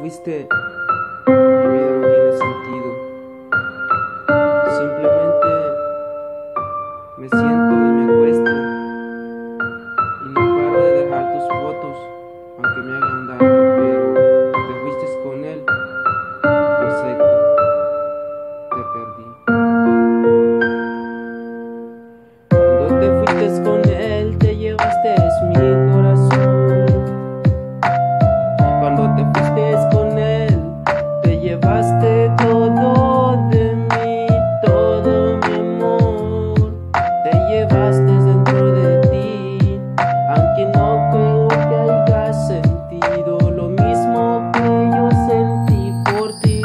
fuiste, mi vida no tiene sentido. Simplemente me siento y me acuesto y no paro de dejar tus fotos, aunque me hagan daño, pero te fuiste con él, lo acepto, te perdí. Cuando te fuiste con él, te llevaste mi corazón. Cuando te fuiste con él, te llevaste todo de mí, todo mi amor. Te llevaste dentro de ti, aunque no creo que haya sentido lo mismo que yo sentí por ti.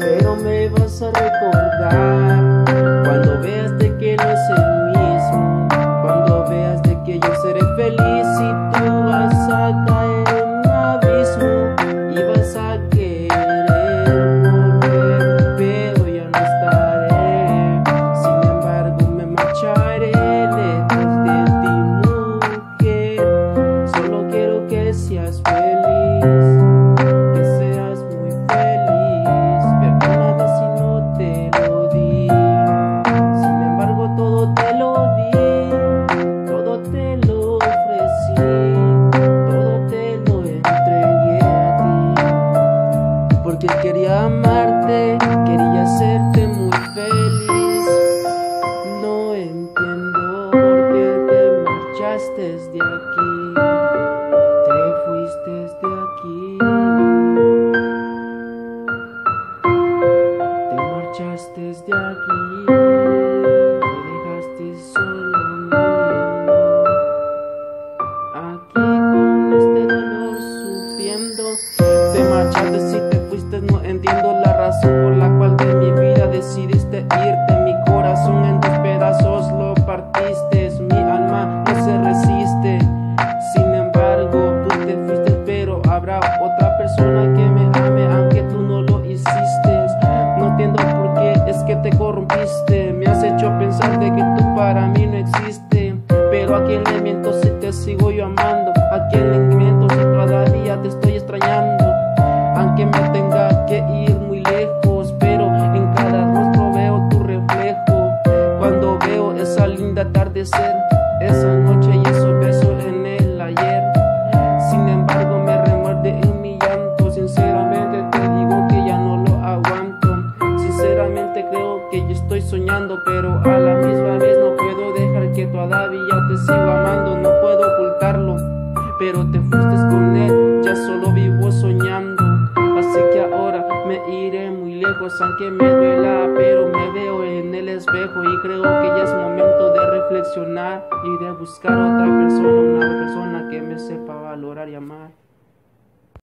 Pero me vas a recordar cuando veas de que no es el mismo, cuando veas de que yo seré feliz y tú vas a caer en un abismo y vas a querer volver, pero ya no estaré. Sin embargo me marcharé lejos de ti, mujer. Solo quiero que seas feliz, que seas muy feliz. Perdóname si no te lo di. Sin embargo todo te lo di, todo te lo ofrecí, todo te lo entregué a ti, porque quería amarte, quería hacerte muy feliz. No entiendo por qué te marchaste de aquí, te fuiste de aquí, te marchaste de aquí, me dejaste solo muriendo, aquí con este dolor sufriendo. Te marchaste y te fuiste, no entiendo la razón por la cual de mi vida decidiste irte. Mi corazón en dos pedazos lo partiste, mi alma no se resiste. Sin embargo tú te fuiste, pero habrá otra persona que me ame aunque tú no lo hiciste. No entiendo por qué es que te corrompiste, me has hecho pensar de que tú para mí no existe. Pero a quién le miento si te sigo yo amando, a quién le miento si todavía te estoy extrañando. Aunque me tenga que ir muy lejos, pero en cada rostro veo tu reflejo. Cuando veo esa linda atardecer, esa noche y esos besos en el ayer. Sin embargo me remuerde en mi llanto, sinceramente te digo que ya no lo aguanto. Sinceramente creo que yo estoy soñando, pero a la misma vez no puedo dejar que todavía te sigo amando. No puedo ocultarlo, pero te fuiste con él, ya solo vivo soñando. Así que ahora me iré muy lejos, aunque me duela, pero me veo en el espejo y creo que ya es momento de reflexionar y de buscar a otra persona, una persona que me sepa valorar y amar.